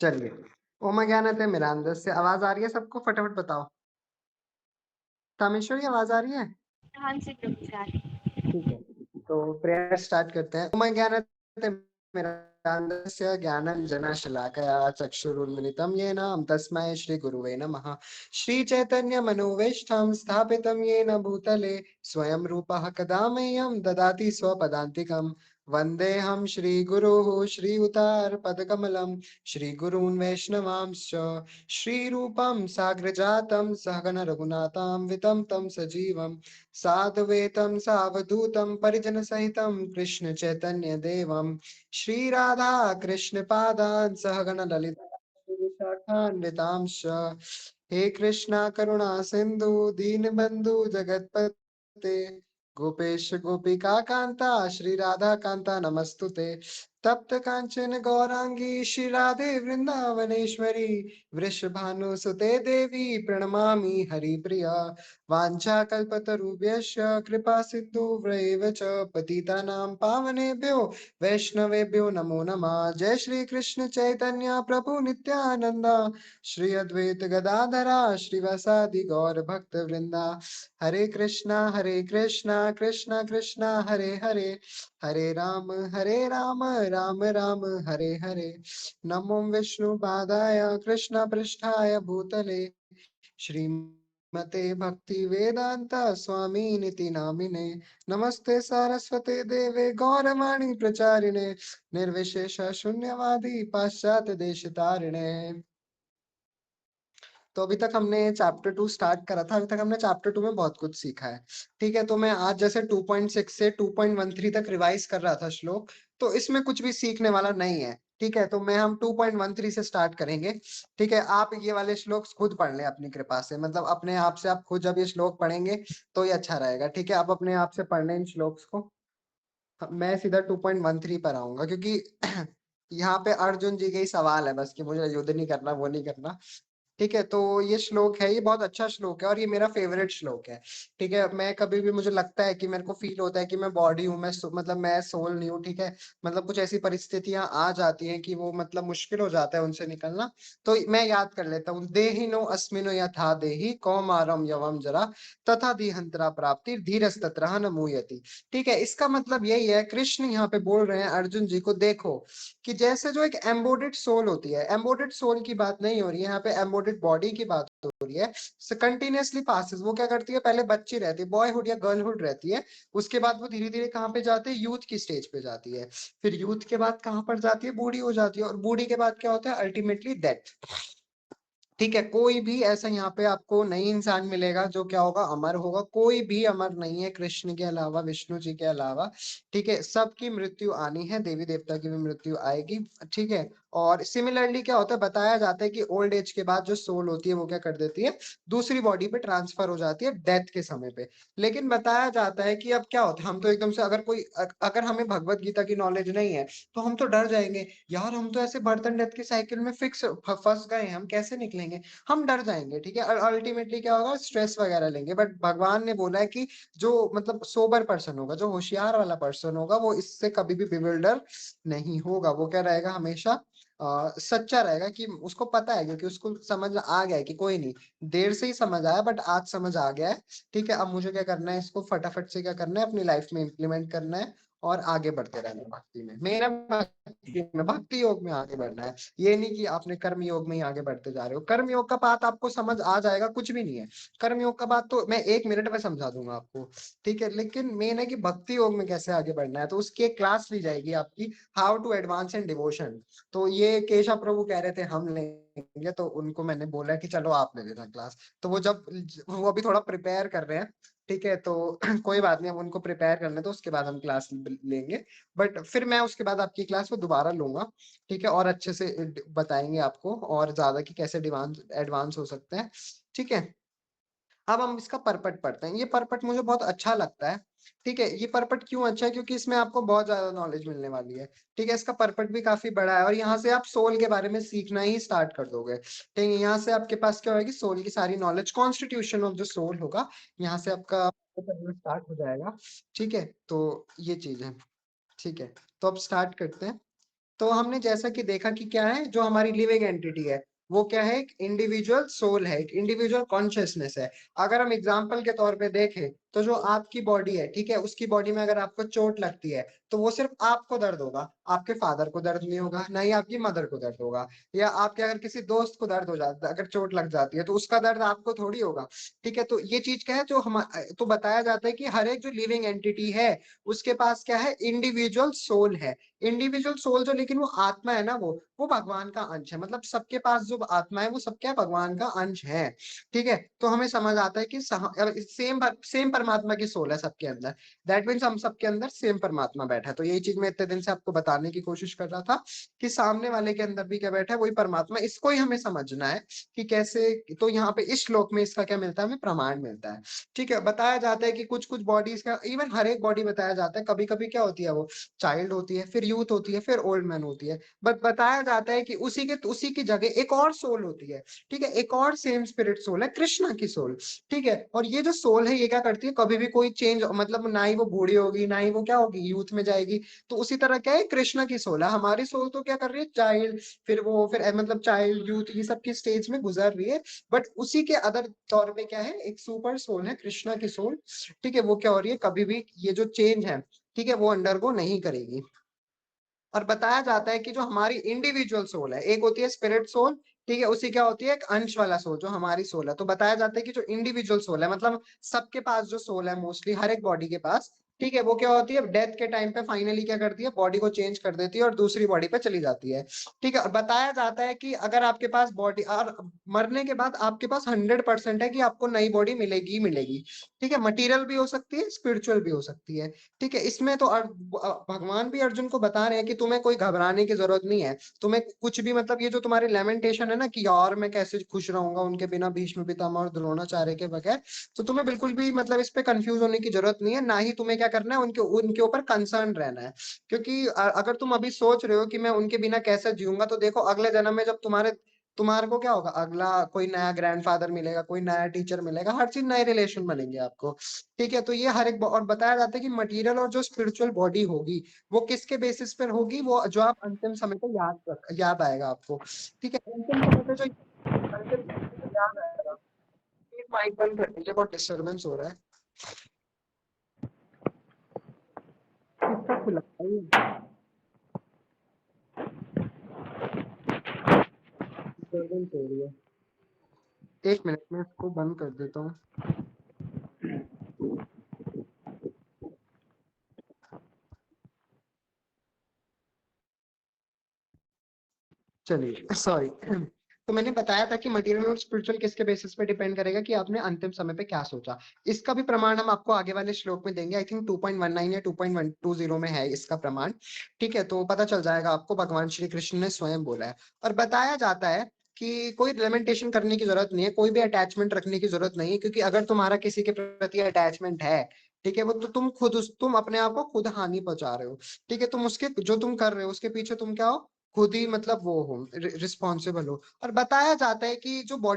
चलिए। ओम ज्ञानतिमिरान्धस्य आवाज आ रही है सबको? फटाफट बताओ। कामेश्वरी आवाज आ रही है? हाँ जी, प्रभु जी आ रही है। ठीक है। तो प्रेयर स्टार्ट करते हैं। ओम ज्ञानतिमिरान्धस्य ज्ञानाञ्जनशलाकया चक्षुरुन्मिलितं येन तस्मै श्रीगुरुवे नमः। श्रीचैतन्यमनोवेष्टं स्थापितं येन भूतले स्वयं रूपः कदा मह्यं ददाति स्वपदान्तिकम्। वन्देऽहं श्रीगुरुः श्रीयुतार्पदकमलं श्रीगुरून् वैष्णवांश्च श्रीरूपं साग्रजातं सहगण रघुनाथान्वितं तं सजीवं साद्वैतं सावधूतं परिजनसहितं कृष्ण चैतन्य देवं श्रीराधा कृष्ण पादान् सहगण ललिता श्रीविशाखान्वितांश्च। हे कृष्णा करुणा सिंधु दीनबंधु जगतपते गोपेश गोपिका कांता श्री राधा कांता नमस्तुते। तप्त कांचन गौरांगी श्री राधे वृंदावनेश्वरी वृषभानुसुते देवी प्रणमामि हरिप्रिया। वाञ्छाकल्पतरुभ्यश्च कृपा सिन्धुभ्यैव च पतितानां पावनेभ्यो वैष्णवेभ्यो नमो नमः। जय श्री कृष्ण चैतन्य प्रभु नित्यानंद श्री अद्वैत गदाधरा श्रीवासादि गौर भक्त वृंदा। हरे कृष्णा कृष्णा कृष्णा हरे हरे हरे राम राम राम हरे हरे। नमो विष्णु पादाय कृष्ण पृष्ठाय भूतले श्रीमते भक्ति वेदांता स्वामी निति नामिने। नमस्ते सारस्वते देवे गौरवाणी प्रचारिणे निर्विशेष शून्यवादी पाश्चात्य देश तारिणे। तो अभी तक हमने चैप्टर 2 स्टार्ट करा था। अभी तक हमने चैप्टर 2 में बहुत कुछ सीखा है। ठीक है, तो मैं आज जैसे 2.6 से 2.13 तक रिवाइज कर रहा था श्लोक, तो इसमें कुछ भी सीखने वाला नहीं है। ठीक है, तो मैं हम 2.13 से स्टार्ट करेंगे। ठीक है, आप ये वाले श्लोक खुद पढ़ लें अपनी कृपा से, मतलब अपने आप से आप खुद जब ये श्लोक पढ़ेंगे तो ये अच्छा रहेगा। ठीक है, आप अपने आप से पढ़ लें इन श्लोक्स को। मैं सीधा 2.13 पर आऊंगा, क्योंकि यहाँ पे अर्जुन जी के ही सवाल है बस कि मुझे युद्ध नहीं करना, वो नहीं करना। ठीक है, तो ये श्लोक है, ये बहुत अच्छा श्लोक है और ये मेरा फेवरेट श्लोक है। ठीक है, मैं कभी भी मुझे लगता है कि मेरे को फील होता है कि मैं बॉडी हूँ, मतलब मैं सोल नहीं हूँ। ठीक है, मतलब कुछ ऐसी परिस्थितियां आ जाती हैं कि वो मतलब मुश्किल हो जाता है उनसे निकलना। तो मैं याद कर लेता हूँ, देहिनो अस्मिनो यथा देहि कौमारम यवम जरा तथा दिहंतरा प्राप्ति धीरस्तत्र न मुह्यति। ठीक है, इसका मतलब यही है, कृष्ण यहाँ पे बोल रहे हैं अर्जुन जी को, देखो कि जैसे जो एक एम्बोडेड सोल होती है, एम्बोडेड सोल की बात नहीं हो रही है यहाँ पे, एम्बोडेड बॉडी की बात हो रही है। कंटिन्यूअसली पासिस, वो क्या करती है, पहले बच्ची रहती है, बॉयहुड या गर्लहुड रहती है, उसके बाद वो धीरे धीरे कहाँ पे जाती है, यूथ की स्टेज पे जाती है। फिर यूथ के बाद कहाँ पर जाती है, बूढ़ी हो जाती है, और बूढ़ी के बाद क्या होता है, अल्टीमेटली डेथ। ठीक है, कोई भी ऐसा यहाँ पे आपको नहीं इंसान मिलेगा जो क्या होगा, अमर होगा। कोई भी अमर नहीं है कृष्ण के अलावा, विष्णु जी के अलावा। ठीक है, सबकी मृत्यु आनी है, देवी देवता की भी मृत्यु आएगी। ठीक है, और सिमिलरली क्या होता है, बताया जाता है कि ओल्ड एज के बाद जो सोल होती है वो क्या कर देती है, दूसरी बॉडी पे ट्रांसफर हो जाती है डेथ के समय पे। लेकिन बताया जाता है कि अब क्या होता है, हम तो एकदम से, अगर कोई अगर हमें भगवत गीता की नॉलेज नहीं है तो हम तो डर जाएंगे, यार हम तो ऐसे बर्तन डेथ की साइकिल में फिक्स फंस गए हैं, हम कैसे निकलेंगे, हम डर जाएंगे। ठीक है, और अल्टीमेटली क्या होगा, स्ट्रेस वगैरह लेंगे। बट भगवान ने बोला है कि जो मतलब सोबर पर्सन होगा, जो होशियार वाला पर्सन होगा, वो इससे कभी भी बिविल्डर नहीं होगा। वो क्या रहेगा, हमेशा सच्चा रहेगा, कि उसको पता है, क्योंकि उसको समझ आ गया है कि कोई नहीं, देर से ही समझ आया बट आज समझ आ गया है। ठीक है, अब मुझे क्या करना है, इसको फटाफट से क्या करना है, अपनी लाइफ में इम्प्लीमेंट करना है और आगे बढ़ते रहना है भक्ति में। मेरा भक्ति योग में आगे बढ़ना है। ये नहीं कि आपने कर्म योग में ही आगे बढ़ते जा रहे हो। कर्म योग का बात आपको समझ आ जाएगा, कुछ भी नहीं है। कर्म योग का बात तो मैं 1 मिनट में समझा दूंगा आपको। ठीक है, लेकिन मेन है कि भक्ति योग में कैसे आगे बढ़ना है, तो उसकी एक क्लास ली जाएगी आपकी, how to advance in devotion. तो ये केशव प्रभु कह रहे थे हम लेंगे, तो उनको मैंने बोला कि चलो आप ले लेना क्लास। तो वो अभी थोड़ा प्रिपेयर कर रहे हैं। ठीक है, तो कोई बात नहीं, हम उनको प्रिपेयर करने तो उसके बाद हम क्लास लेंगे। बट फिर मैं उसके बाद आपकी क्लास को दोबारा लूंगा। ठीक है, और अच्छे से बताएंगे आपको और ज्यादा कि कैसे एडवांस एडवांस हो सकते हैं। ठीक है, अब हम इसका परपट पढ़ते हैं। ये परपट मुझे बहुत अच्छा लगता है। ठीक है, ये परपट क्यों अच्छा है, क्योंकि इसमें आपको बहुत ज्यादा नॉलेज मिलने वाली है। ठीक है, इसका परपट भी काफी बड़ा है और यहाँ से आप सोल के बारे में सीखना ही स्टार्ट कर दोगे। ठीक है, यहाँ से आपके पास क्या होगी, सोल की सारी knowledge, constitution of the soul होगा, यहाँ से आपका स्टार्ट हो जाएगा। ठीक है, तो ये चीज है। ठीक है, तो अब स्टार्ट करते हैं। तो हमने जैसा कि देखा कि क्या है, जो हमारी लिविंग एंटिटी है वो क्या है, एक इंडिविजुअल सोल है, एक इंडिविजुअल कॉन्शियसनेस है। अगर हम एग्जाम्पल के तौर पे देखें तो जो आपकी बॉडी है, ठीक है, उसकी बॉडी में अगर आपको चोट लगती है तो वो सिर्फ आपको दर्द होगा, आपके फादर को दर्द नहीं होगा, ना ही आपकी मदर को दर्द होगा। या आपके अगर किसी दोस्त को दर्द हो जाता है, अगर चोट लग जाती है तो उसका दर्द आपको थोड़ी होगा। ठीक है, तो ये चीज क्या है, जो हम तो बताया जाता है कि हर एक जो लिविंग एंटिटी है उसके पास क्या है, इंडिविजुअल सोल है। इंडिविजुअल सोल जो, लेकिन वो आत्मा है ना, वो भगवान का अंश है। मतलब सबके पास जो आत्मा है वो सब क्या है, भगवान का अंश है। ठीक है, तो हमें समझ आता है कि सेम सेम परमात्मा की सोल है सबके अंदर। दैट मीन्स हम सबके अंदर सेम परमात्मा बैठा है। तो यही चीज मैं इतने दिन से आपको बताने की कोशिश कर रहा था कि सामने वाले के अंदर भी क्या बैठा है, वही परमात्मा। इसको ही हमें समझना है कि कैसे। तो यहाँ पे इस श्लोक में इसका क्या मिलता है, हमें प्रमाण मिलता है। ठीक है, बताया जाता है कि कुछ कुछ बॉडीज का, इवन हर एक बॉडी बताया जाता है, कभी कभी क्या होती है, वो चाइल्ड होती है, फिर यूथ होती है, फिर ओल्ड मैन होती है। बट बताया जाता है कि उसी की जगह एक और सोल होती है। ठीक है, एक और सेम स्पिरिट सोल है, कृष्णा की सोल। ठीक है, और ये जो सोल है ये क्या करती है, कभी भी कोई चेंज, मतलब ना ही वो बूढ़ी होगी, ना ही वो क्या होगी, यूथ में जाएगी। तो उसी तरह क्या है, कृष्णा की सोल है। हमारी सोल तो क्या कर रही है, चाइल्ड, फिर वो फिर मतलब चाइल्ड, यूथ, ये सब की स्टेज में गुजर रही है। बट उसी के अदर तौर पे क्या है, एक सुपर सोल है, कृष्णा की सोल। ठीक है, वो क्या हो रही है, कभी भी ये जो चेंज है, ठीक है, वो अंडरगो नहीं करेगी। और बताया जाता है कि जो हमारी इंडिविजुअल सोल है, एक होती है स्पिरिट सोल, ठीक है, उसी क्या होती है, एक अंश वाला सोल जो हमारी सोल है। तो बताया जाता है कि जो इंडिविजुअल सोल है, मतलब सबके पास जो सोल है, मोस्टली हर एक बॉडी के पास, ठीक है, वो क्या होती है, डेथ के टाइम पे फाइनली क्या करती है, बॉडी को चेंज कर देती है और दूसरी बॉडी पे चली जाती है। ठीक है, और बताया जाता है कि अगर आपके पास बॉडी, और मरने के बाद आपके पास 100% है कि आपको नई बॉडी मिलेगी ही मिलेगी। ठीक है, मटीरियल भी हो सकती है, स्पिरिचुअल भी हो सकती है। ठीक है, इसमें तो भगवान भी अर्जुन को बता रहे हैं कि तुम्हें कोई घबराने की जरूरत नहीं है। तुम्हें कुछ भी, मतलब ये जो तुम्हारी लेमेंटेशन है ना कि यार मैं कैसे खुश रहूंगा उनके बिना, भीष्म पितामह और द्रोणाचार्य के बगैर, तो तुम्हें बिल्कुल भी मतलब इस पे कंफ्यूज होने की जरूरत नहीं है। ना ही तुम्हें क्या करना है, उनके उनके ऊपर कंसर्न रहना है। क्योंकि अगर तुम अभी सोच रहे हो कि मैं उनके बिना कैसे जीऊंगा, तो देखो अगले जन्म में जब तुम्हारे को क्या होगा, अगला कोई नया ग्रैंडफादर मिलेगा, कोई नया टीचर मिलेगा, हर चीज नए रिलेशन बनेंगे आपको। ठीक है, तो ये हर एक, और बताया जाता है कि मटेरियल और जो स्पिरिचुअल बॉडी होगी वो किसके बेसिस पर होगी, वो जो आप अंतिम समय पे याद आएगा आपको। ठीक है, अंतिम समय पे जो अंतिम समय पे जो याद आएगा। एक माइक बंद कर दीजिए, बहुत डिस्टरबेंस हो रहा है। किसका खुला है ये? डिस्टरबेंस हो रही है। एक मिनट में इसको बंद कर देता हूँ। चलिए, सॉरी। तो मैंने बताया था कि मटेरियल और स्पिरिचुअल किसके बेसिस पे डिपेंड करेगा, कि आपने अंतिम समय पे क्या सोचा। इसका भी प्रमाण हम आपको आगे वाले श्लोक में देंगे। आई थिंक 2.19 या 2.120 में है इसका प्रमाण। ठीक है, तो पता चल जाएगा आपको, भगवान श्री कृष्ण ने स्वयं बोला है। और बताया जाता है कि कोई लेमेंटेशन करने की जरूरत नहीं है, कोई भी अटैचमेंट रखने की जरूरत नहीं है, क्योंकि अगर तुम्हारा किसी के प्रति अटैचमेंट है, ठीक है, वो तो तुम अपने आप को खुद हानि पहुंचा रहे हो। ठीक है, तुम उसके जो तुम कर रहे हो उसके पीछे तुम क्या हो, खुद ही मतलब वो हो, रिस्पॉन्सिबल हो। और बताया जाता है कि जो बॉडी